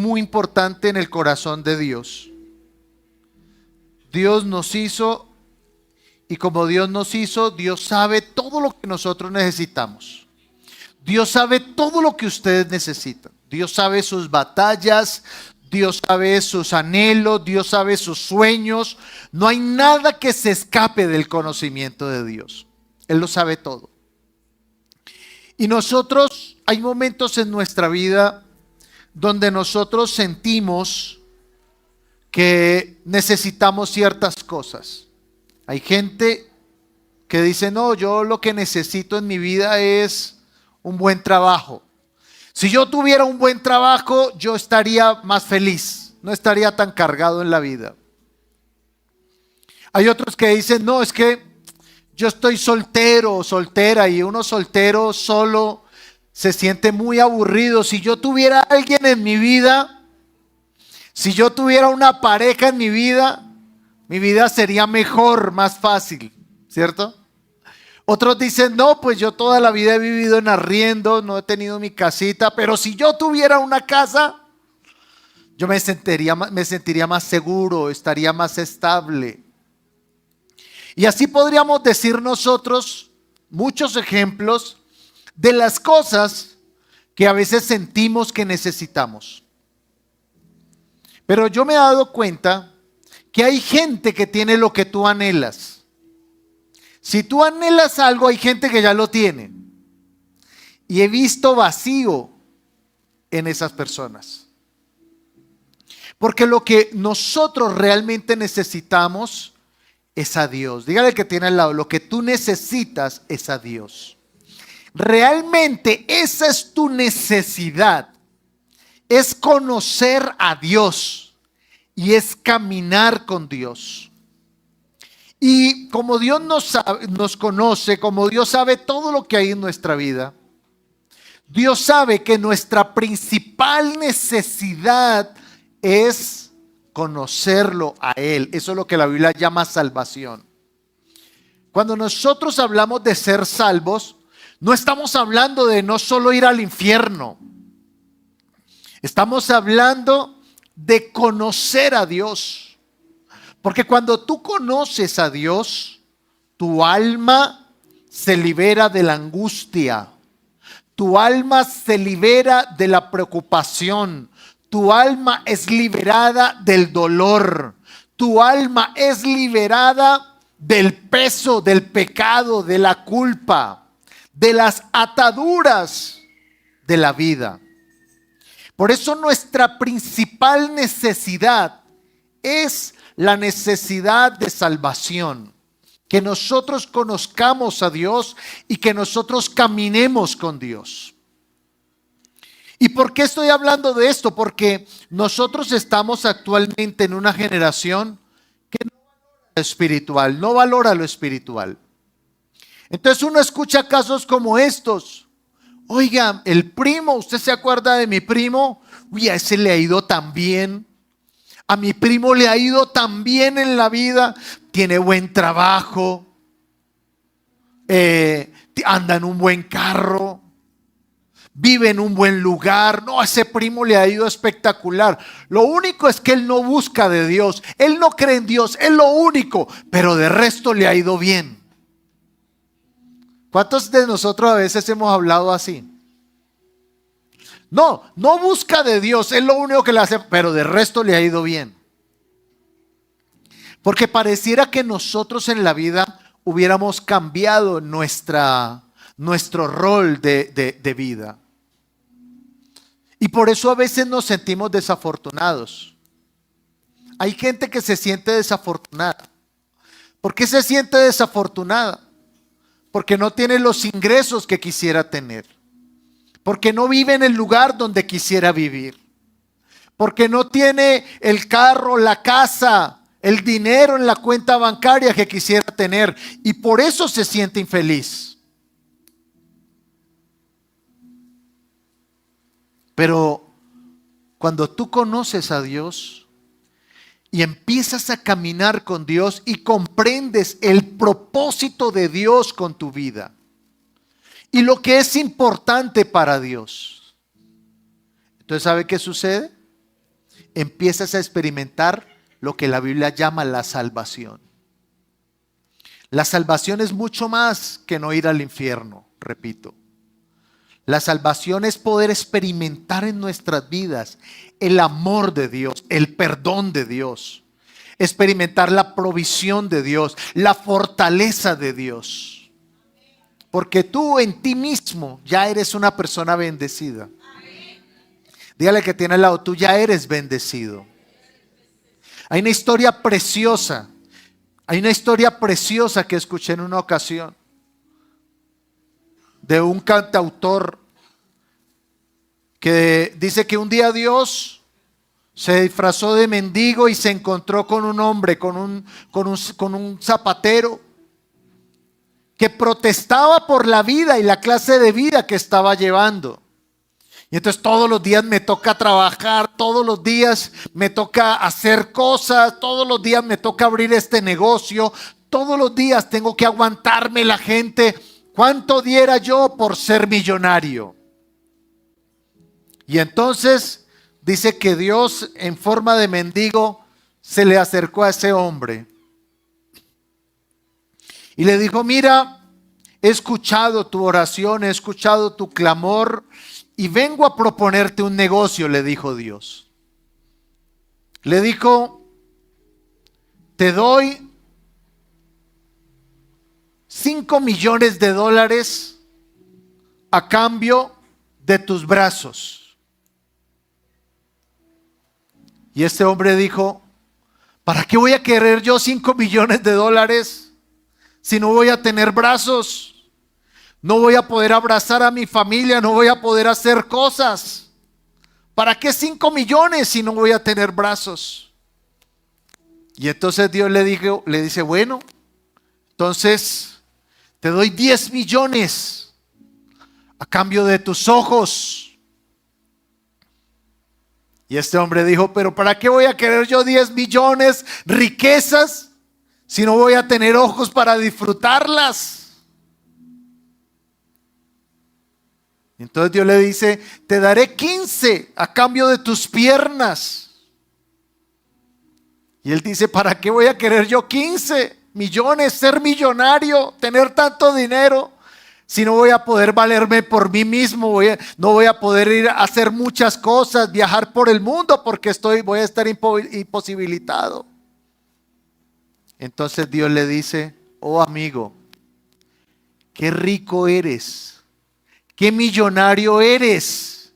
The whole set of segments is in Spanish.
muy importante en el corazón de Dios. Dios nos hizo y como Dios nos hizo, Dios sabe todo lo que nosotros necesitamos. Dios sabe todo lo que ustedes necesitan. Dios sabe sus batallas, Dios sabe sus anhelos, Dios sabe sus sueños. No hay nada que se escape del conocimiento de Dios. Él lo sabe todo. Y nosotros, hay momentos en nuestra vida donde nosotros sentimos que necesitamos ciertas cosas. Hay gente que dice, no, yo lo que necesito en mi vida es un buen trabajo. Si yo tuviera un buen trabajo, yo estaría más feliz, no estaría tan cargado en la vida. Hay otros que dicen, no, es que yo estoy soltero o soltera y uno soltero solo se siente muy aburrido. Si yo tuviera alguien en mi vida, si yo tuviera una pareja en mi vida sería mejor, más fácil, ¿cierto? Otros dicen, no, pues yo toda la vida he vivido en arriendo, no he tenido mi casita, pero si yo tuviera una casa, yo me sentiría más seguro, estaría más estable. Y así podríamos decir nosotros muchos ejemplos de las cosas que a veces sentimos que necesitamos. Pero yo me he dado cuenta que hay gente que tiene lo que tú anhelas. Si tú anhelas algo, hay gente que ya lo tiene. Y he visto vacío en esas personas. Porque lo que nosotros realmente necesitamos es a Dios. Dígale que tiene al lado, lo que tú necesitas es a Dios. Realmente esa es tu necesidad. Es conocer a Dios y es caminar con Dios. Y como Dios nos conoce, como Dios sabe todo lo que hay en nuestra vida, Dios sabe que nuestra principal necesidad es conocerlo a Él. Eso es lo que la Biblia llama salvación. Cuando nosotros hablamos de ser salvos, no estamos hablando de no solo ir al infierno. Estamos hablando de conocer a Dios. Porque cuando tú conoces a Dios, tu alma se libera de la angustia. Tu alma se libera de la preocupación. Tu alma es liberada del dolor. Tu alma es liberada del peso, del pecado, de la culpa, de las ataduras de la vida. Por eso nuestra principal necesidad es la necesidad de salvación. Que nosotros conozcamos a Dios y que nosotros caminemos con Dios. ¿Y por qué estoy hablando de esto? Porque nosotros estamos actualmente en una generación que no valora lo espiritual, no valora lo espiritual. Entonces uno escucha casos como estos. Oiga, el primo, ¿usted se acuerda de mi primo? Uy, a ese le ha ido tan bien. A mi primo le ha ido tan bien en la vida. Tiene buen trabajo. Anda en un buen carro. Vive en un buen lugar. No, a ese primo le ha ido espectacular. Lo único es que él no busca de Dios. Él no cree en Dios. Es lo único. Pero de resto le ha ido bien. ¿Cuántos de nosotros a veces hemos hablado así? No busca de Dios, es lo único que le hace, pero de resto le ha ido bien. Porque pareciera que nosotros en la vida hubiéramos cambiado nuestro rol de vida. Y por eso a veces nos sentimos desafortunados. Hay gente que se siente desafortunada. ¿Por qué se siente desafortunada? Porque no tiene los ingresos que quisiera tener. Porque no vive en el lugar donde quisiera vivir. Porque no tiene el carro, la casa, el dinero en la cuenta bancaria que quisiera tener. Y por eso se siente infeliz. Pero cuando tú conoces a Dios y empiezas a caminar con Dios y comprendes el propósito de Dios con tu vida y lo que es importante para Dios, entonces ¿sabe qué sucede? empiezas a experimentar lo que la Biblia llama la salvación. La salvación es mucho más que no ir al infierno, repito. La salvación es poder experimentar en nuestras vidas el amor de Dios, el perdón de Dios, experimentar la provisión de Dios, la fortaleza de Dios. Porque tú en ti mismo ya eres una persona bendecida. Dígale que tiene al lado, tú ya eres bendecido. Hay una historia preciosa. Hay una historia preciosa que escuché en una ocasión de un cantautor que dice que un día Dios se disfrazó de mendigo y se encontró con un hombre, con un zapatero que protestaba por la vida y la clase de vida que estaba llevando. Y entonces todos los días me toca trabajar, todos los días me toca hacer cosas, todos los días me toca abrir este negocio, todos los días tengo que aguantarme la gente. ¿Cuánto diera yo por ser millonario? Y entonces dice que Dios en forma de mendigo se le acercó a ese hombre y le dijo: mira, he escuchado tu oración, he escuchado tu clamor y vengo a proponerte un negocio, le dijo Dios. Le dijo: te doy $5 millones a cambio de tus brazos. Y este hombre dijo: ¿para qué voy a querer yo $5 millones si no voy a tener brazos? No voy a poder abrazar a mi familia, no voy a poder hacer cosas. ¿Para qué 5 millones si no voy a tener brazos? Y entonces Dios le dice: bueno, entonces te doy 10 millones a cambio de tus ojos. Y este hombre dijo: pero ¿para qué voy a querer yo 10 millones, riquezas, si no voy a tener ojos para disfrutarlas? Entonces Dios le dice: te daré 15 a cambio de tus piernas. Y él dice: ¿para qué voy a querer yo 15 millones, ser millonario, tener tanto dinero, si no voy a poder valerme por mí mismo? No voy a poder ir a hacer muchas cosas, viajar por el mundo, porque voy a estar imposibilitado. Entonces Dios le dice: oh amigo, qué rico eres. ¡Qué millonario eres!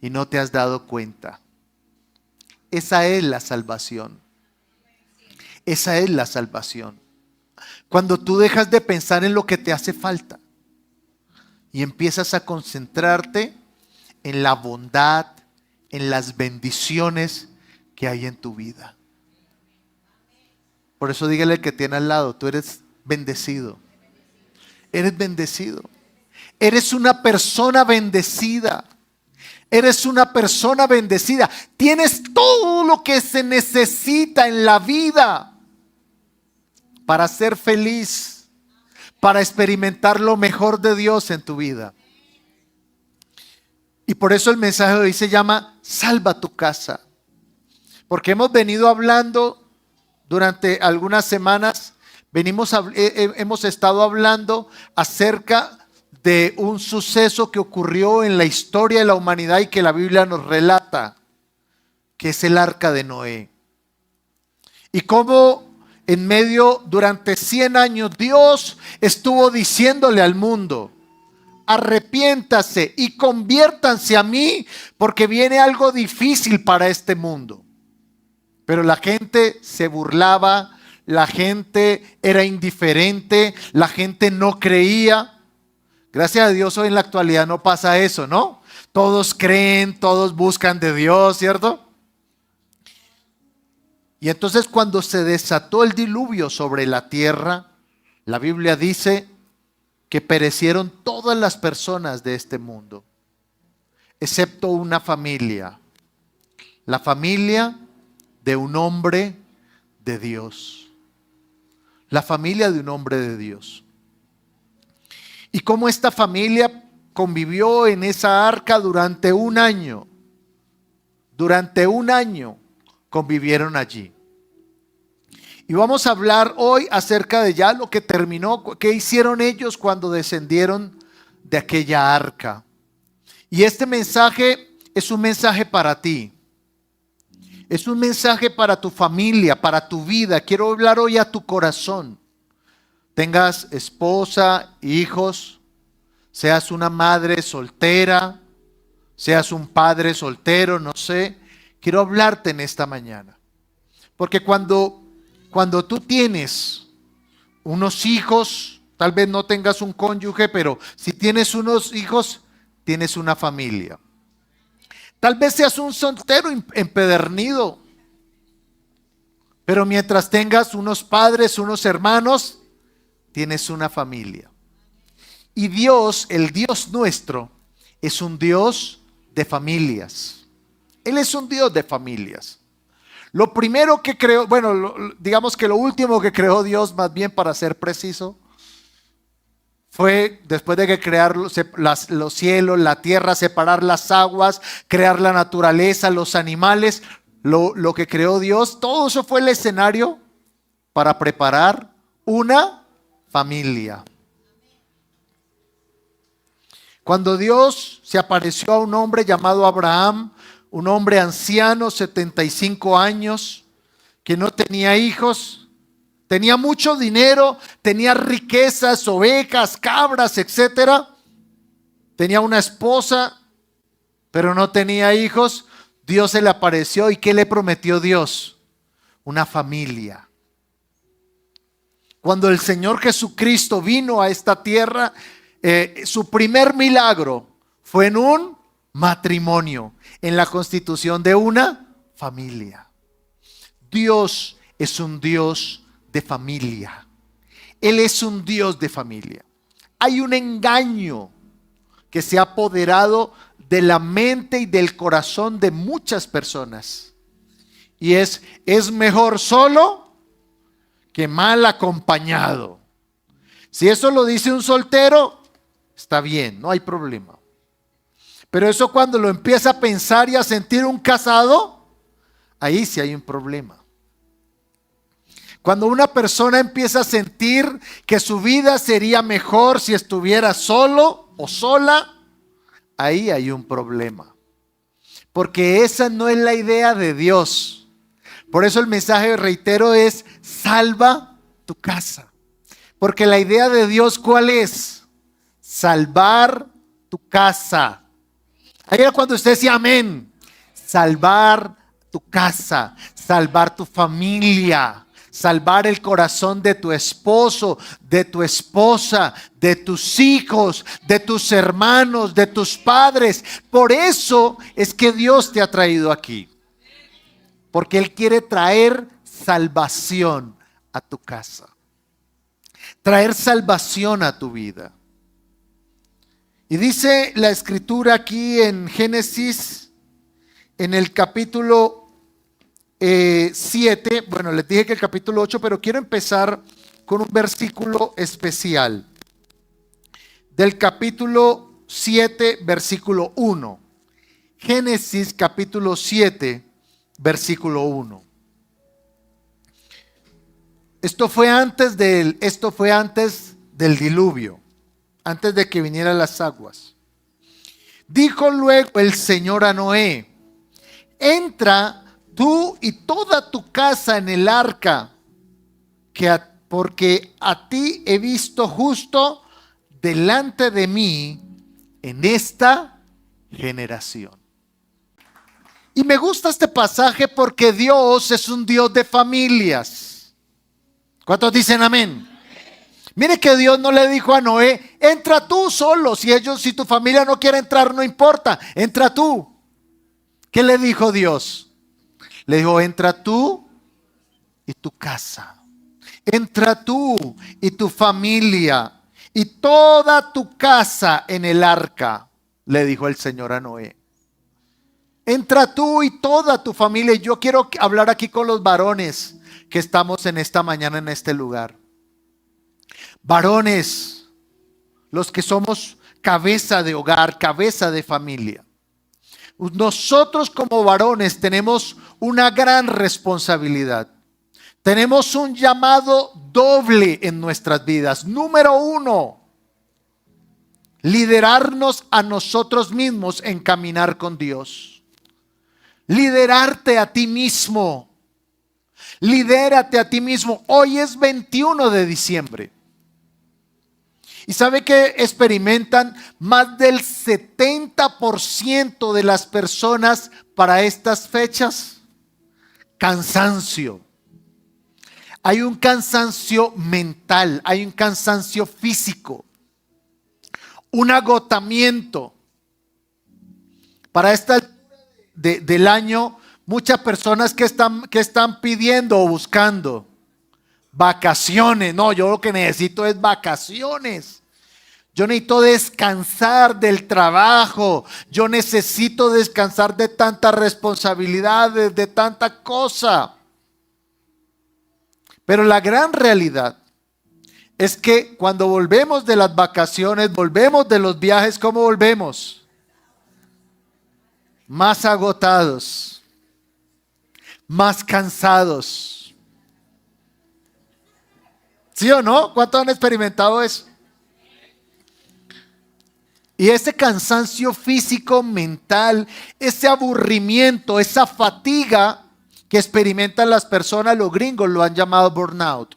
Y no te has dado cuenta. Esa es la salvación. Esa es la salvación. Cuando tú dejas de pensar en lo que te hace falta y empiezas a concentrarte en la bondad, en las bendiciones que hay en tu vida. Por eso dígale que tiene al lado: tú eres bendecido. Eres bendecido. Eres una persona bendecida. Eres una persona bendecida. Tienes todo lo que se necesita en la vida para ser feliz, para experimentar lo mejor de Dios en tu vida. Y por eso el mensaje de hoy se llama: salva tu casa. Porque hemos venido hablando durante algunas semanas, hemos estado hablando acerca de un suceso que ocurrió en la historia de la humanidad y que la Biblia nos relata, que es el arca de Noé. Y cómo en medio, durante 100 años, Dios estuvo diciéndole al mundo: arrepiéntase y conviértanse a mí, porque viene algo difícil para este mundo. Pero la gente se burlaba, la gente era indiferente, la gente no creía. Gracias a Dios hoy en la actualidad no pasa eso, ¿no? Todos creen, todos buscan de Dios, ¿cierto? Y entonces cuando se desató el diluvio sobre la tierra, la Biblia dice que perecieron todas las personas de este mundo, excepto una familia, la familia de un hombre de Dios. La familia de un hombre de Dios. Y cómo esta familia convivió en esa arca durante un año. Durante un año convivieron allí. Y vamos a hablar hoy acerca de ya lo que terminó, qué hicieron ellos cuando descendieron de aquella arca. Y este mensaje es un mensaje para ti. Es un mensaje para tu familia, para tu vida. Quiero hablar hoy a tu corazón. Tengas esposa, hijos, seas una madre soltera, seas un padre soltero, no sé. Quiero hablarte en esta mañana. Porque cuando tú tienes unos hijos, tal vez no tengas un cónyuge, pero si tienes unos hijos, tienes una familia. Tal vez seas un soltero empedernido, pero mientras tengas unos padres, unos hermanos, tienes una familia. Y Dios, el Dios nuestro, es un Dios de familias. Él es un Dios de familias. Lo primero que creó, digamos que lo último que creó Dios, más bien para ser preciso, fue después de que crear los cielos, la tierra, separar las aguas, crear la naturaleza, los animales, lo que creó Dios, todo eso fue el escenario para preparar una familia. Cuando Dios se apareció a un hombre llamado Abraham, un hombre anciano, 75 años, que no tenía hijos, tenía mucho dinero, tenía riquezas, ovejas, cabras, etcétera. Tenía una esposa, pero no tenía hijos. Dios se le apareció y ¿qué le prometió Dios? Una familia. Cuando el Señor Jesucristo vino a esta tierra, su primer milagro fue en un matrimonio, en la constitución de una familia. Dios es un Dios de familia. Él es un Dios de familia. Hay un engaño que se ha apoderado de la mente y del corazón de muchas personas. Y es mejor solo que mal acompañado. Si eso lo dice un soltero, está bien, no hay problema. Pero eso cuando lo empieza a pensar y a sentir un casado, ahí sí hay un problema. Cuando una persona empieza a sentir que su vida sería mejor si estuviera solo o sola, ahí hay un problema. Porque esa no es la idea de Dios. Por eso el mensaje, reitero, es salva tu casa. Porque la idea de Dios, ¿cuál es? Salvar tu casa. Ahí era cuando usted decía amén. Salvar tu casa, salvar tu familia, salvar el corazón de tu esposo, de tu esposa, de tus hijos, de tus hermanos, de tus padres. Por eso es que Dios te ha traído aquí. Porque Él quiere traer salvación a tu casa. Traer salvación a tu vida. Y dice la escritura aquí en Génesis, en el capítulo 7, bueno, les dije que el capítulo 8, pero quiero empezar con un versículo especial. Del capítulo 7, versículo 1. Génesis capítulo 7, versículo 1. Esto fue antes del diluvio, antes de que vinieran las aguas. Dijo luego el Señor a Noé: entra tú y toda tu casa en el arca, porque a ti he visto justo delante de mí en esta generación. Y me gusta este pasaje porque Dios es un Dios de familias. ¿Cuántos dicen amén? Mire que Dios no le dijo a Noé: entra tú solo, si tu familia no quiere entrar, no importa, entra tú. ¿Qué le dijo Dios? Le dijo: entra tú y tu casa. Entra tú y tu familia y toda tu casa en el arca, le dijo el Señor a Noé. Entra tú y toda tu familia. Y yo quiero hablar aquí con los varones que estamos en esta mañana en este lugar. Varones, los que somos cabeza de hogar, cabeza de familia. Nosotros como varones tenemos una gran responsabilidad. Tenemos un llamado doble en nuestras vidas. Número uno, liderarnos a nosotros mismos en caminar con Dios. Liderarte a ti mismo. Lidérate a ti mismo. Hoy es 21 de diciembre. ¿Y sabe que experimentan más del 70% de las personas para estas fechas? Cansancio. Hay un cansancio mental, hay un cansancio físico, un agotamiento. Para esta altura del año, muchas personas que están pidiendo o buscando vacaciones. No, yo lo que necesito es vacaciones. Yo necesito descansar del trabajo. Yo necesito descansar de tantas responsabilidades, de tanta cosa. Pero la gran realidad es que cuando volvemos de las vacaciones, volvemos de los viajes, ¿cómo volvemos? Más agotados, más cansados. ¿Sí o no? ¿Cuántos han experimentado eso? Y ese cansancio físico, mental, ese aburrimiento, esa fatiga que experimentan las personas, los gringos lo han llamado burnout.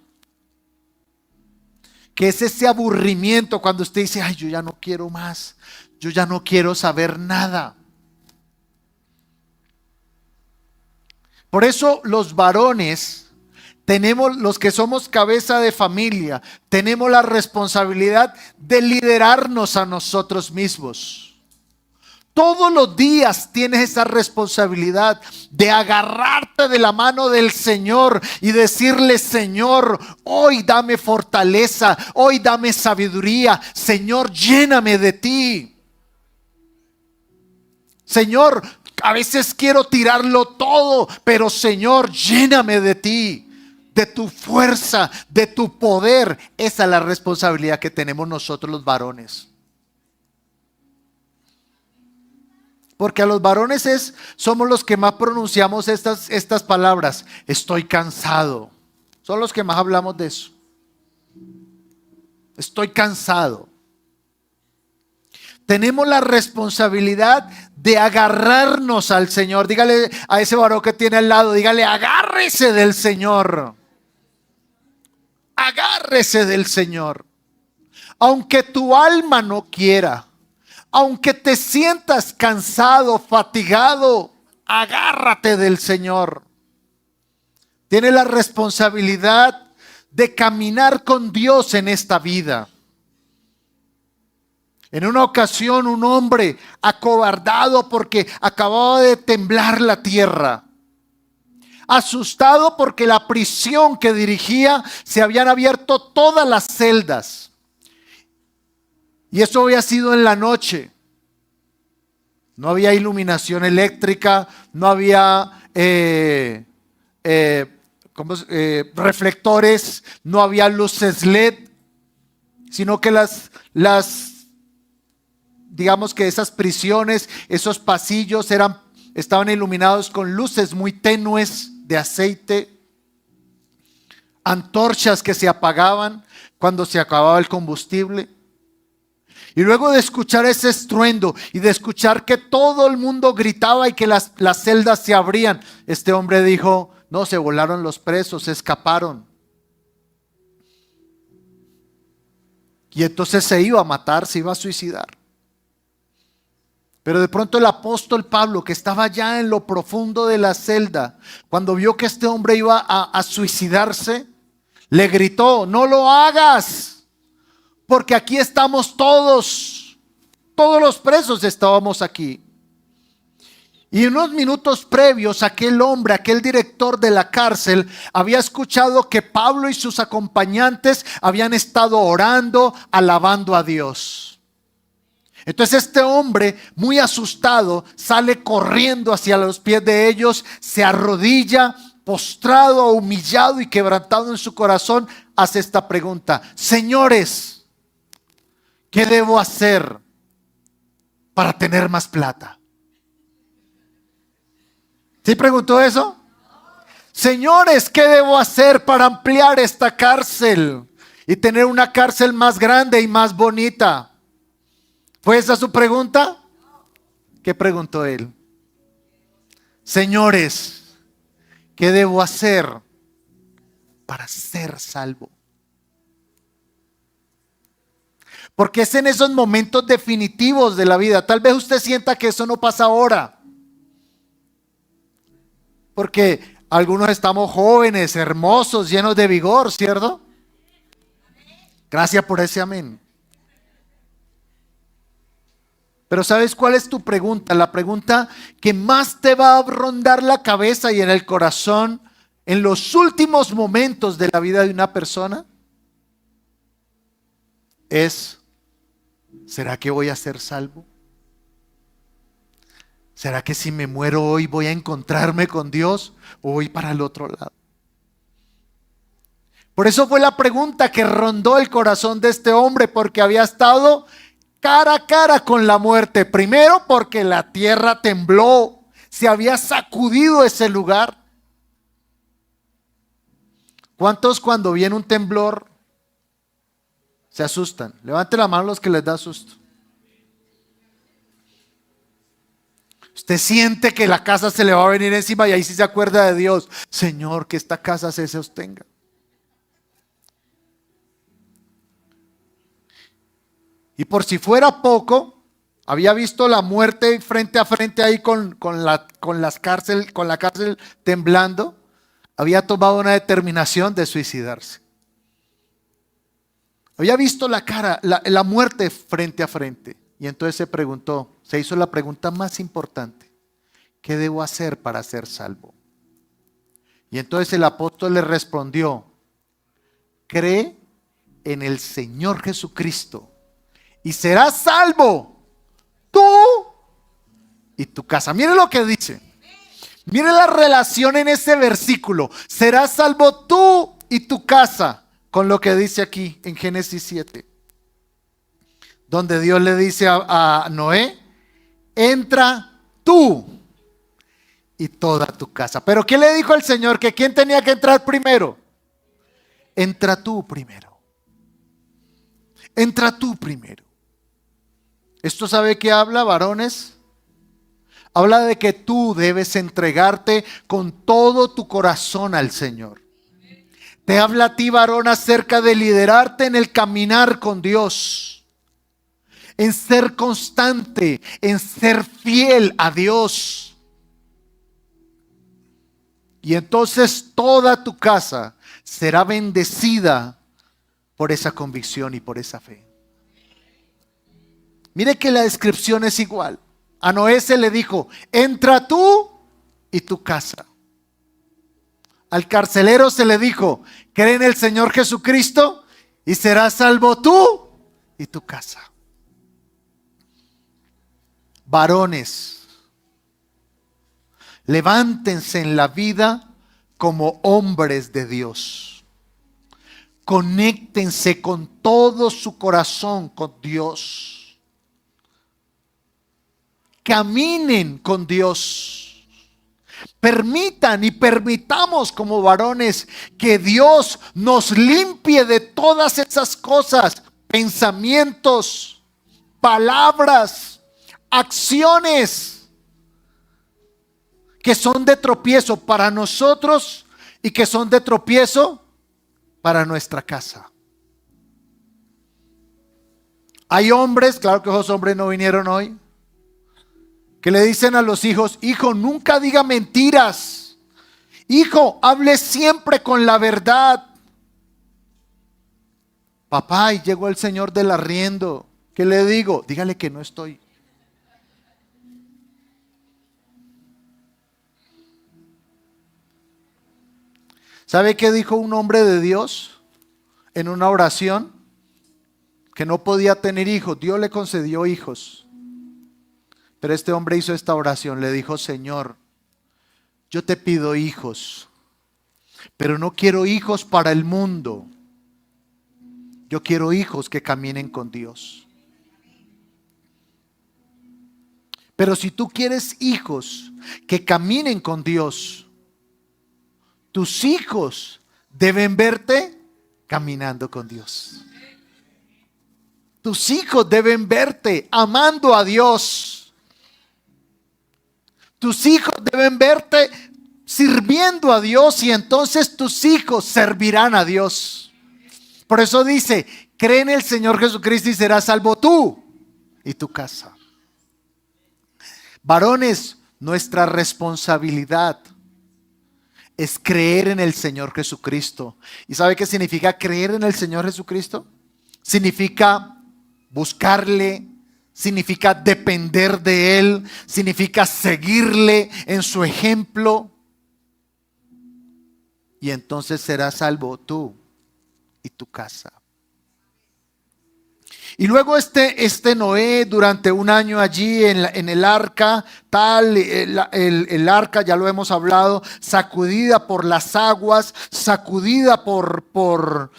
Que es ese aburrimiento cuando usted dice, ay, yo ya no quiero más, yo ya no quiero saber nada. Por eso los varones tenemos, los que somos cabeza de familia, tenemos la responsabilidad de liderarnos a nosotros mismos. Todos los días tienes esa responsabilidad de agarrarte de la mano del Señor y decirle, Señor, hoy dame fortaleza, hoy dame sabiduría, Señor, lléname de ti. Señor, a veces quiero tirarlo todo, pero Señor, lléname de ti, de tu fuerza, de tu poder. Esa es la responsabilidad que tenemos nosotros los varones. Porque a los varones somos los que más pronunciamos estas palabras. Estoy cansado. Son los que más hablamos de eso. Estoy cansado. Tenemos la responsabilidad de agarrarnos al Señor. Dígale a ese varón que tiene al lado, dígale, agárrese del Señor. Agárrese del Señor. Aunque tu alma no quiera. Aunque te sientas cansado, fatigado, agárrate del Señor. Tienes la responsabilidad de caminar con Dios en esta vida. En una ocasión un hombre acobardado porque acababa de temblar la tierra. Asustado porque la prisión que dirigía se habían abierto todas las celdas. Y eso había sido en la noche. No había iluminación eléctrica, no había reflectores, no había luces LED, sino que digamos que esas prisiones, esos pasillos estaban iluminados con luces muy tenues de aceite, antorchas que se apagaban cuando se acababa el combustible. Y luego de escuchar ese estruendo y de escuchar que todo el mundo gritaba y que las celdas se abrían, este hombre dijo, no, se volaron los presos, se escaparon. Y entonces se iba a matar, se iba a suicidar. Pero de pronto el apóstol Pablo, que estaba ya en lo profundo de la celda, cuando vio que este hombre iba a suicidarse, le gritó, no lo hagas. Porque aquí estamos todos los presos estábamos aquí. Y unos minutos previos, aquel hombre, aquel director de la cárcel, había escuchado que Pablo y sus acompañantes habían estado orando, alabando a Dios. Entonces este hombre, muy asustado, sale corriendo hacia los pies de ellos, se arrodilla, postrado, humillado y quebrantado en su corazón, hace esta pregunta: señores, ¿qué debo hacer para tener más plata? ¿Sí preguntó eso? Señores, ¿qué debo hacer para ampliar esta cárcel y tener una cárcel más grande y más bonita? ¿Fue esa su pregunta? ¿Qué preguntó él? Señores, ¿qué debo hacer para ser salvo? Porque es en esos momentos definitivos de la vida. Tal vez usted sienta que eso no pasa ahora. Porque algunos estamos jóvenes, hermosos, llenos de vigor, ¿cierto? Gracias por ese amén. Pero ¿sabes cuál es tu pregunta? La pregunta que más te va a rondar la cabeza y en el corazón en los últimos momentos de la vida de una persona es: ¿será que voy a ser salvo? ¿Será que si me muero hoy voy a encontrarme con Dios o voy para el otro lado? Por eso fue la pregunta que rondó el corazón de este hombre, porque había estado cara a cara con la muerte. Primero porque la tierra tembló, se había sacudido ese lugar. ¿Cuántos cuando viene un temblor se asustan? Levanten la mano los que les da susto. Usted siente que la casa se le va a venir encima y ahí sí se acuerda de Dios. Señor, que esta casa se sostenga. Y por si fuera poco, había visto la muerte frente a frente ahí con la cárcel temblando. Había tomado una determinación de suicidarse. Había visto la muerte frente a frente. Y entonces se hizo la pregunta más importante: ¿qué debo hacer para ser salvo? Y entonces el apóstol le respondió: cree en el Señor Jesucristo y serás salvo tú y tu casa. Mire lo que dice. Mire la relación en ese versículo. Serás salvo tú y tu casa, con lo que dice aquí en Génesis 7. Donde Dios le dice a Noé: entra tú y toda tu casa. Pero ¿qué le dijo el Señor? ¿Que quién tenía que entrar primero? Entra tú primero. Entra tú primero. ¿Esto sabe qué habla, varones? Habla de que tú debes entregarte con todo tu corazón al Señor. Te habla a ti, varón, acerca de liderarte en el caminar con Dios, en ser constante, en ser fiel a Dios. Y entonces toda tu casa será bendecida por esa convicción y por esa fe. Mire que la descripción es igual. A Noé se le dijo: entra tú y tu casa. Al carcelero se le dijo: cree en el Señor Jesucristo y serás salvo tú y tu casa. Varones, levántense en la vida como hombres de Dios. Conéctense con todo su corazón con Dios. Caminen con Dios. Permitan y permitamos como varones que Dios nos limpie de todas esas cosas, pensamientos, palabras, acciones que son de tropiezo para nosotros y que son de tropiezo para nuestra casa. Hay hombres, claro que esos hombres no vinieron hoy, que le dicen a los hijos: hijo, nunca diga mentiras. Hijo, hable siempre con la verdad. Papá, y llegó el señor del arriendo. ¿Qué le digo? Dígale que no estoy. ¿Sabe qué dijo un hombre de Dios en una oración? Que no podía tener hijos. Dios le concedió hijos. Pero este hombre hizo esta oración, le dijo: Señor, yo te pido hijos, pero no quiero hijos para el mundo. Yo quiero hijos que caminen con Dios. Pero si tú quieres hijos que caminen con Dios, tus hijos deben verte caminando con Dios. Tus hijos deben verte amando a Dios. Tus hijos deben verte sirviendo a Dios, y entonces tus hijos servirán a Dios. Por eso dice, cree en el Señor Jesucristo y serás salvo tú y tu casa. Varones, nuestra responsabilidad es creer en el Señor Jesucristo. ¿Y sabe qué significa creer en el Señor Jesucristo? Significa buscarle, significa depender de Él, significa seguirle en su ejemplo. Y entonces serás salvo tú y tu casa. Y luego este Noé, durante un año allí en el arca, el arca, ya lo hemos hablado, sacudida por las aguas, sacudida por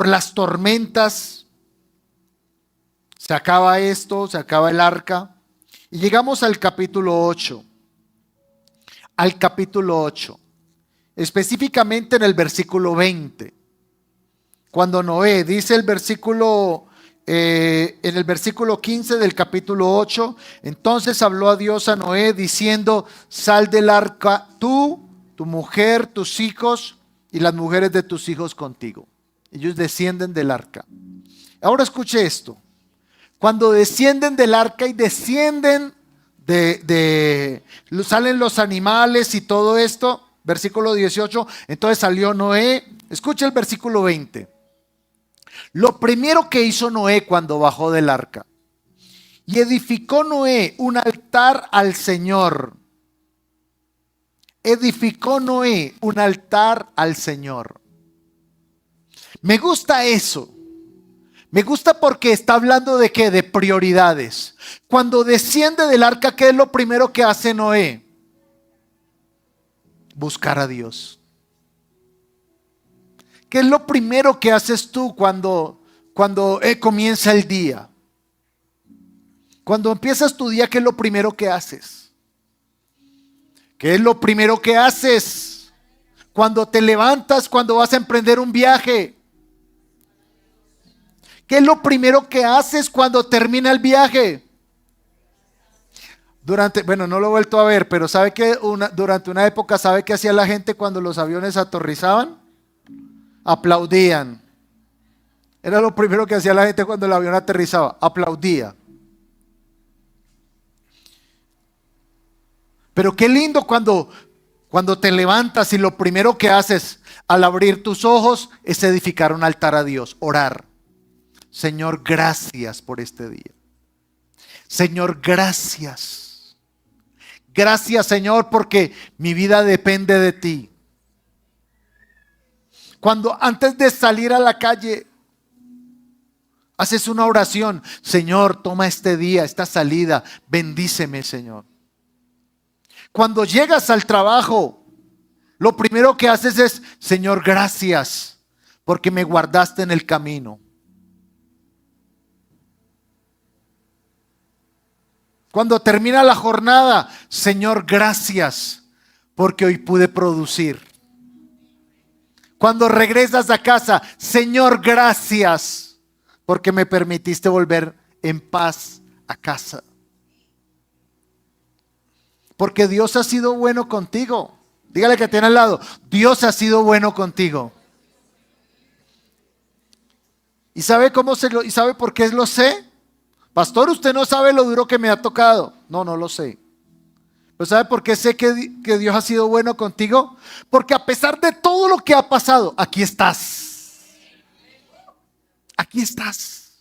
las tormentas. Se acaba esto, se acaba el arca. Y llegamos al capítulo 8. Al capítulo 8. Específicamente en el versículo 20. Cuando Noé, dice el versículo, en el versículo 15 del capítulo 8, entonces habló a Dios a Noé diciendo, sal del arca tú, tu mujer, tus hijos y las mujeres de tus hijos contigo. Ellos descienden del arca. Ahora escuche esto. Cuando descienden del arca y descienden salen los animales y todo esto, versículo 18, entonces salió Noé. Escuche el versículo 20. Lo primero que hizo Noé cuando bajó del arca, y edificó Noé un altar al Señor. Edificó Noé un altar al Señor. Me gusta eso. Me gusta porque está hablando de qué, de prioridades. Cuando desciende del arca, ¿qué es lo primero que hace Noé? Buscar a Dios. ¿Qué es lo primero que haces tú cuando comienza el día? Cuando empiezas tu día, ¿qué es lo primero que haces? ¿Qué es lo primero que haces? Cuando te levantas, cuando vas a emprender un viaje. ¿Qué es lo primero que haces cuando termina el viaje? Bueno, no lo he vuelto a ver, pero ¿sabe que durante una época, ¿sabe qué hacía la gente cuando los aviones aterrizaban? Aplaudían. Era lo primero que hacía la gente cuando el avión aterrizaba, aplaudía. Pero qué lindo cuando te levantas y lo primero que haces al abrir tus ojos es edificar un altar a Dios, orar. Señor, gracias por este día. Señor, gracias. Gracias, Señor, porque mi vida depende de ti. Cuando antes de salir a la calle haces una oración, Señor, toma este día, esta salida, bendíceme, Señor. Cuando llegas al trabajo, lo primero que haces es, Señor, gracias, porque me guardaste en el camino. Cuando termina la jornada, Señor, gracias, porque hoy pude producir. Cuando regresas a casa, Señor, gracias, porque me permitiste volver en paz a casa. Porque Dios ha sido bueno contigo. Dígale que tiene al lado, Dios ha sido bueno contigo. ¿Y sabe y sabe por qué lo sé? Pastor, usted no sabe lo duro que me ha tocado. No lo sé. ¿Pero sabe por qué sé que Dios ha sido bueno contigo? Porque a pesar de todo lo que ha pasado, aquí estás. Aquí estás.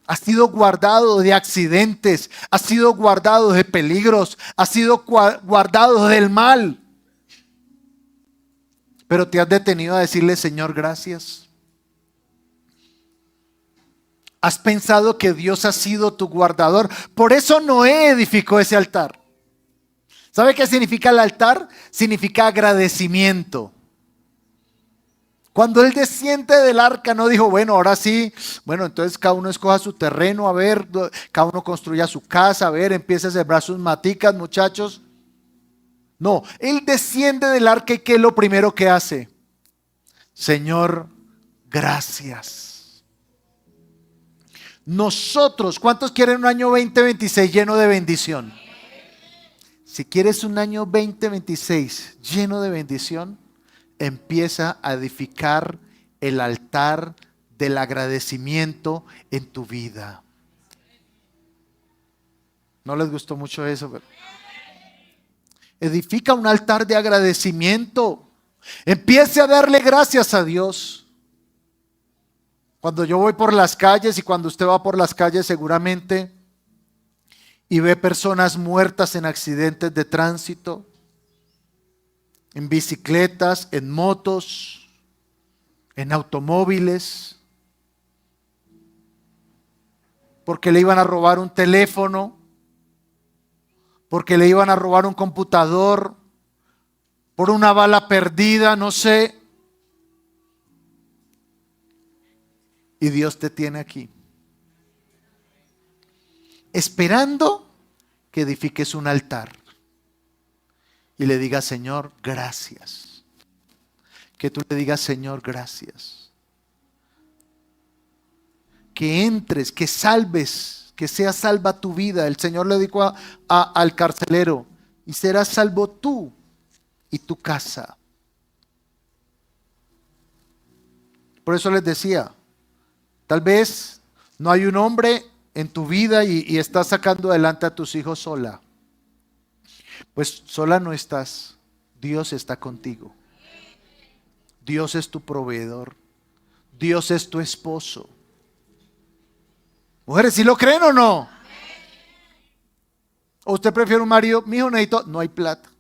Has sido guardado de accidentes, has sido guardado de peligros, has sido guardado del mal. Pero te has detenido a decirle, Señor, gracias. Has pensado que Dios ha sido tu guardador. Por eso Noé edificó ese altar. ¿Sabe qué significa el altar? Significa agradecimiento. Cuando él desciende del arca, no dijo, bueno, ahora sí, bueno, entonces cada uno escoja su terreno, a ver, cada uno construya su casa, a ver, empieza a sembrar sus maticas, muchachos. No, él desciende del arca y ¿qué es lo primero que hace? Señor, gracias. Nosotros, ¿cuántos quieren un año 2026 lleno de bendición? Si quieres un año 2026 lleno de bendición, empieza a edificar el altar del agradecimiento en tu vida. ¿No les gustó mucho eso? Edifica un altar de agradecimiento. Empiece a darle gracias a Dios. Cuando yo voy por las calles y cuando usted va por las calles seguramente y ve personas muertas en accidentes de tránsito, en bicicletas, en motos, en automóviles, porque le iban a robar un teléfono, porque le iban a robar un computador, por una bala perdida, no sé. Y Dios te tiene aquí, esperando que edifiques un altar y le digas, Señor, gracias. Que tú le digas, Señor, gracias. Que entres, que salves, que sea salva tu vida. El Señor le dijo al carcelero, y serás salvo tú y tu casa. Por eso les decía, tal vez no hay un hombre en tu vida y estás sacando adelante a tus hijos sola. Pues sola no estás, Dios está contigo. Dios es tu proveedor. Dios es tu esposo. Mujeres, ¿sí lo creen o no? ¿O usted prefiere un marido? Mi hijo necesito, no hay plata.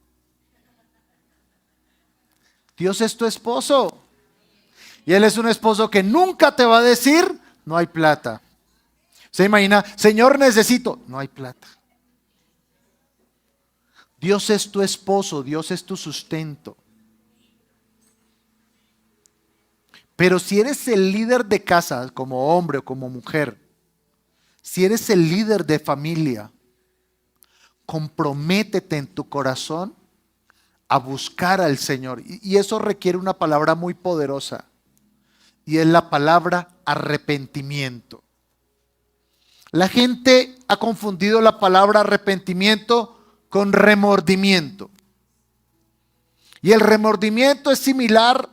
Dios es tu esposo. Y Él es un esposo que nunca te va a decir, no hay plata. ¿Se imagina? Señor, necesito, no hay plata. Dios es tu esposo, Dios es tu sustento. Pero si eres el líder de casa, como hombre o como mujer, si eres el líder de familia, comprométete en tu corazón a buscar al Señor. Y eso requiere una palabra muy poderosa. Y es la palabra arrepentimiento. La gente ha confundido la palabra arrepentimiento con remordimiento. Y el remordimiento es similar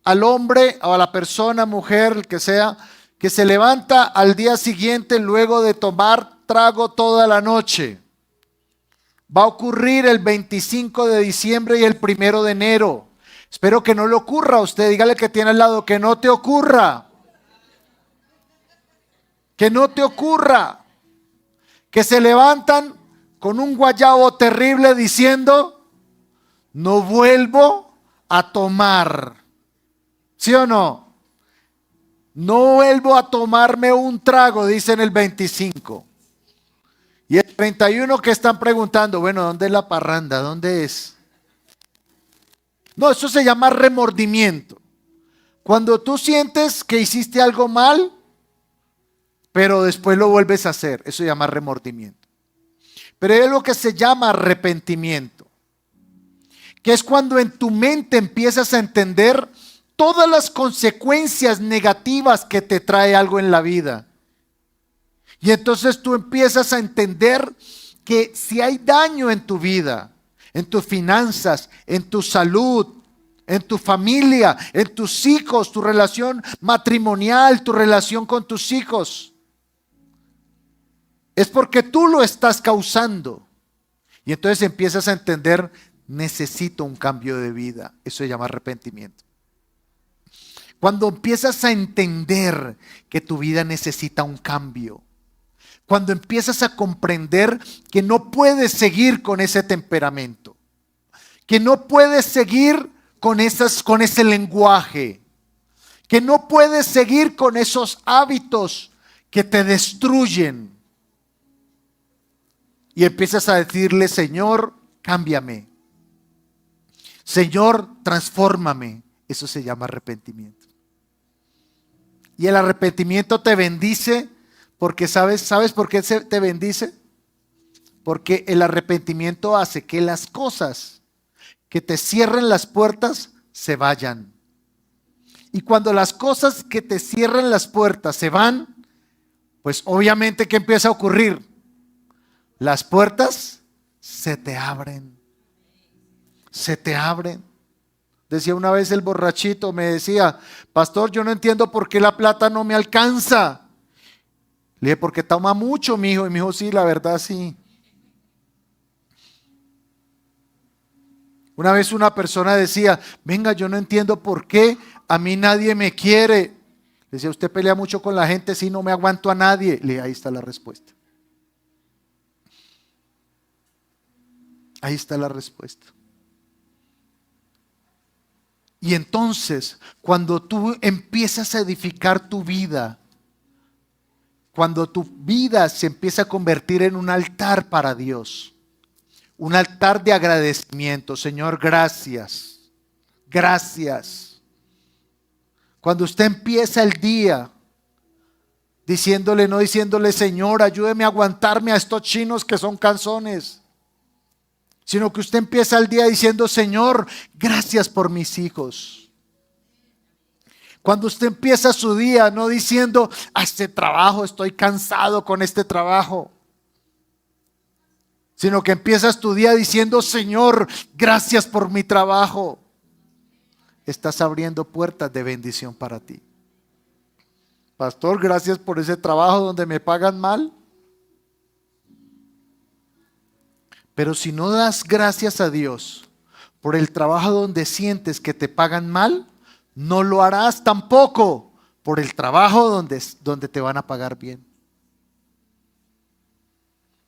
al hombre o a la persona, mujer, el que sea, que se levanta al día siguiente luego de tomar trago toda la noche. Va a ocurrir el 25 de diciembre y el 1 de enero. Espero que no le ocurra a usted. Dígale que tiene al lado, que no te ocurra. Que no te ocurra. Que se levantan con un guayabo terrible diciendo, no vuelvo a tomar. ¿Sí o no? No vuelvo a tomarme un trago, dicen el 25. Y el 31 que están preguntando, bueno, ¿dónde es la parranda? ¿Dónde es? No, eso se llama remordimiento. Cuando tú sientes que hiciste algo mal, pero después lo vuelves a hacer, eso se llama remordimiento. Pero hay algo que se llama arrepentimiento, que es cuando en tu mente empiezas a entender todas las consecuencias negativas que te trae algo en la vida. Y entonces tú empiezas a entender que si hay daño en tu vida, en tus finanzas, en tu salud, en tu familia, en tus hijos, tu relación matrimonial, tu relación con tus hijos, es porque tú lo estás causando. Y entonces empiezas a entender, necesito un cambio de vida. Eso se llama arrepentimiento. Cuando empiezas a entender que tu vida necesita un cambio. Cuando empiezas a comprender que no puedes seguir con ese temperamento. Que no puedes seguir con ese lenguaje. Que no puedes seguir con esos hábitos que te destruyen. Y empiezas a decirle, Señor, cámbiame. Señor, transfórmame. Eso se llama arrepentimiento. Y el arrepentimiento te bendice porque ¿sabes por qué te bendice? Porque el arrepentimiento hace que las cosas que te cierren las puertas se vayan. Y cuando las cosas que te cierran las puertas se van, pues obviamente ¿qué empieza a ocurrir? Las puertas se te abren. Se te abren. Decía una vez el borrachito, me decía, pastor, yo no entiendo por qué la plata no me alcanza. Le dije, porque toma mucho, mijo. Y me dijo, sí, la verdad sí. Una vez una persona decía, venga, yo no entiendo por qué a mí nadie me quiere. Le decía, usted pelea mucho con la gente, sí, no me aguanto a nadie. Le dije, ahí está la respuesta. Ahí está la respuesta. Y entonces, cuando tú empiezas a edificar tu vida, cuando tu vida se empieza a convertir en un altar para Dios, un altar de agradecimiento, Señor, gracias, gracias. Cuando usted empieza el día diciéndole, no diciéndole, Señor, ayúdeme a aguantarme a estos chinos que son canzones, sino que usted empieza el día diciendo, Señor, gracias por mis hijos. Cuando usted empieza su día no diciendo, a este trabajo, estoy cansado con este trabajo, sino que empiezas tu día diciendo, Señor, gracias por mi trabajo. Estás abriendo puertas de bendición para ti. Pastor, gracias por ese trabajo donde me pagan mal. Pero si no das gracias a Dios por el trabajo donde sientes que te pagan mal, no lo harás tampoco por el trabajo donde te van a pagar bien.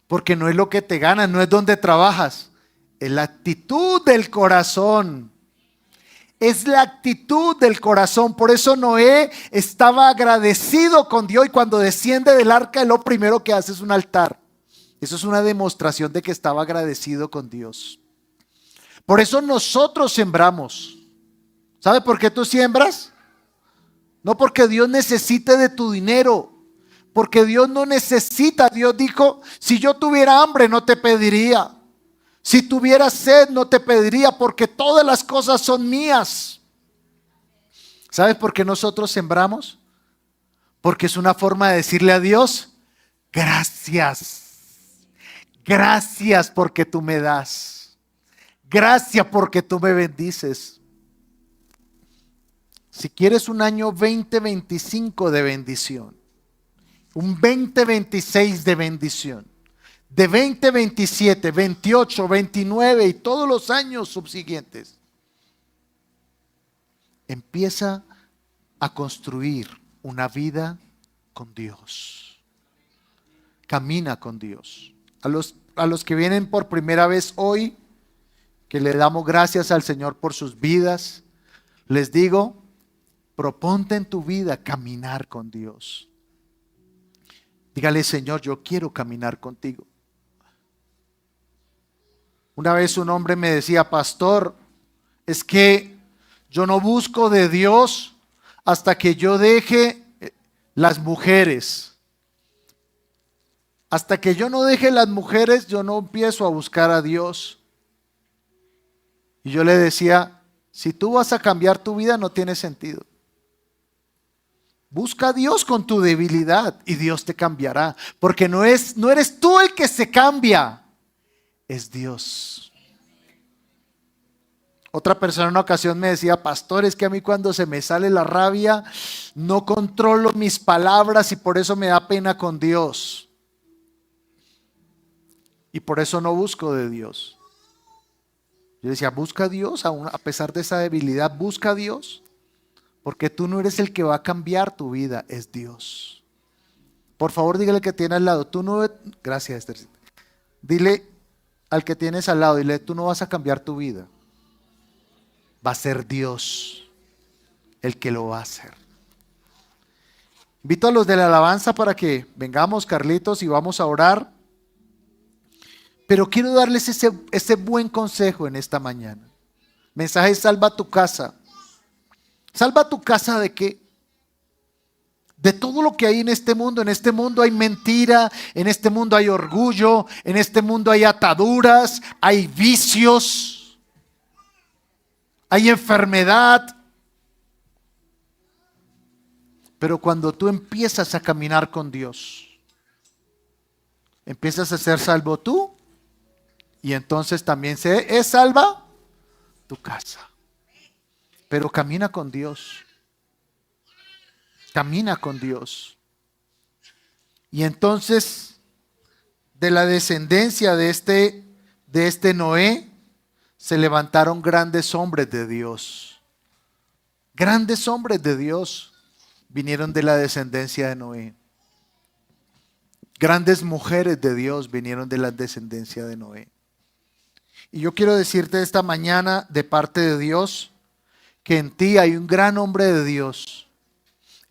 Porque no es lo que te ganas, no es donde trabajas, es la actitud del corazón. Es la actitud del corazón. Por eso Noé estaba agradecido con Dios y cuando desciende del arca, lo primero que hace es un altar. Eso es una demostración de que estaba agradecido con Dios. Por eso nosotros sembramos. ¿Sabe por qué tú siembras? No porque Dios necesite de tu dinero. Porque Dios no necesita. Dios dijo, si yo tuviera hambre no te pediría. Si tuviera sed no te pediría porque todas las cosas son mías. ¿Sabes por qué nosotros sembramos? Porque es una forma de decirle a Dios, gracias. Gracias porque tú me das. Gracias porque tú me bendices. Si quieres un año 2025 de bendición, un 2026 de bendición, de 2027, 28, 29 y todos los años subsiguientes, empieza a construir una vida con Dios. Camina con Dios. A los que vienen por primera vez hoy, que le damos gracias al Señor por sus vidas, les digo, proponte en tu vida caminar con Dios. Dígale, Señor, yo quiero caminar contigo. Una vez un hombre me decía, pastor, es que yo no busco de Dios hasta que yo deje las mujeres. Hasta que yo no deje las mujeres, yo no empiezo a buscar a Dios. Y yo le decía, si tú vas a cambiar tu vida, no tiene sentido. Busca a Dios con tu debilidad y Dios te cambiará. Porque no eres tú el que se cambia, es Dios. Otra persona en una ocasión me decía, pastor, es que a mí cuando se me sale la rabia, no controlo mis palabras y por eso me da pena con Dios. Y por eso no busco de Dios. Yo decía, busca a Dios, a pesar de esa debilidad, busca a Dios. Porque tú no eres el que va a cambiar tu vida, es Dios. Por favor, dígale al que tiene al lado, tú no, gracias Esther. Dile al que tienes al lado, dile, tú no vas a cambiar tu vida. Va a ser Dios el que lo va a hacer. Invito a los de la alabanza para que vengamos, Carlitos, y vamos a orar. Pero quiero darles ese buen consejo en esta mañana. Mensaje, salva tu casa. ¿Salva tu casa de qué? de todo lo que hay en este mundo. En este mundo hay mentira, en este mundo hay orgullo, en este mundo hay ataduras, hay vicios, hay enfermedad. Pero cuando tú empiezas a caminar con Dios, empiezas a ser salvo tú y entonces también es salva tu casa. Pero camina con Dios. Camina con Dios. Y entonces, de la descendencia de este Noé, se levantaron grandes hombres de Dios. Grandes hombres de Dios vinieron de la descendencia de Noé. Grandes mujeres de Dios vinieron de la descendencia de Noé. Y yo quiero decirte esta mañana de parte de Dios que en ti hay un gran hombre de Dios.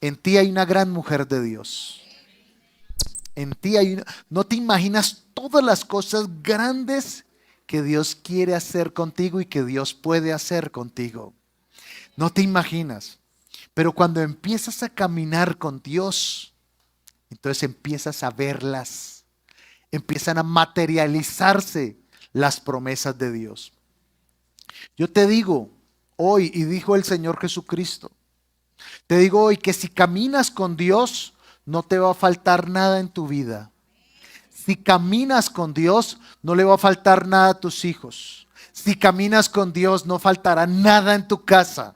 En ti hay una gran mujer de Dios. En ti no te imaginas todas las cosas grandes que Dios quiere hacer contigo y que Dios puede hacer contigo. No te imaginas. Pero cuando empiezas a caminar con Dios, entonces empiezas a verlas. Empiezan a materializarse las promesas de Dios. Yo te digo hoy, y dijo el Señor Jesucristo, te digo hoy que si caminas con Dios, no te va a faltar nada en tu vida. Si caminas con Dios, no le va a faltar nada a tus hijos. Si caminas con Dios, no faltará nada en tu casa.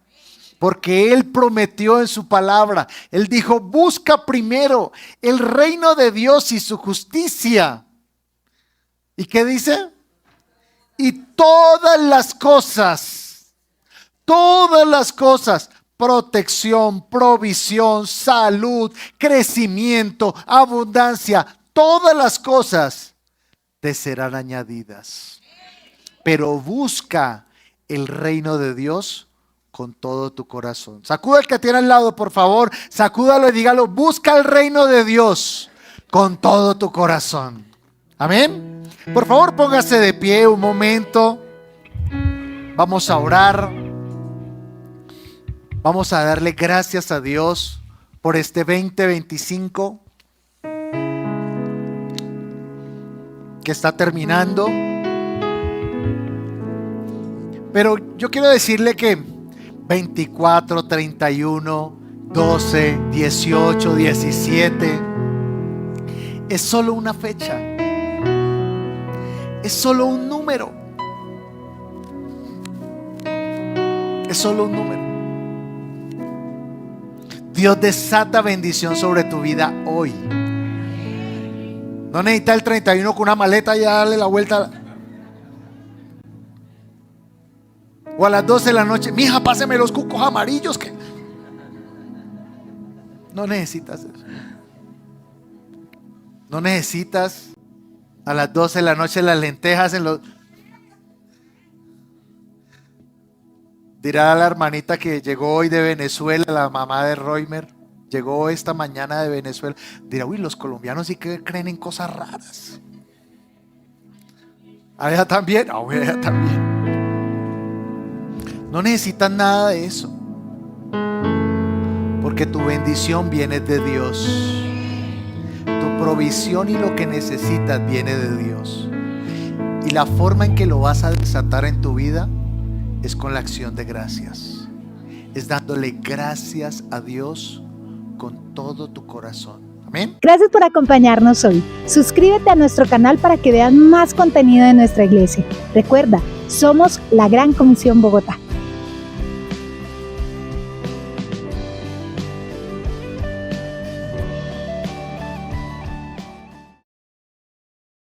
Porque Él prometió en su palabra. Él dijo, busca primero el reino de Dios y su justicia. ¿Y qué dice? Y todas las cosas, protección, provisión, salud, crecimiento, abundancia, todas las cosas te serán añadidas. Pero busca el reino de Dios con todo tu corazón. Sacuda al que tiene al lado, por favor. Sacúdalo y dígalo, busca el reino de Dios con todo tu corazón. Amén. Por favor, póngase de pie un momento. Vamos a orar. Vamos a darle gracias a Dios por este 2025 que está terminando. Pero yo quiero decirle que 24, 31, 12, 18, 17 es solo una fecha. Es solo un número. Es solo un número. Dios desata bendición sobre tu vida hoy. No necesitas el 31 con una maleta y darle la vuelta. O a las 12 de la noche, mija, páseme los cucos amarillos. Que no necesitas eso. No necesitas a las 12 de la noche las lentejas en los... Dirá a la hermanita que llegó hoy de Venezuela, la mamá de Roymer, llegó esta mañana de Venezuela. Dirá, uy, los colombianos sí que creen en cosas raras. Allá también, allá también. No necesitas nada de eso, porque tu bendición viene de Dios. Tu provisión y lo que necesitas viene de Dios. Y la forma en que lo vas a desatar en tu vida es con la acción de gracias. Es dándole gracias a Dios con todo tu corazón. Amén. Gracias por acompañarnos hoy. Suscríbete a nuestro canal para que veas más contenido de nuestra iglesia. Recuerda, somos la Gran Comisión Bogotá.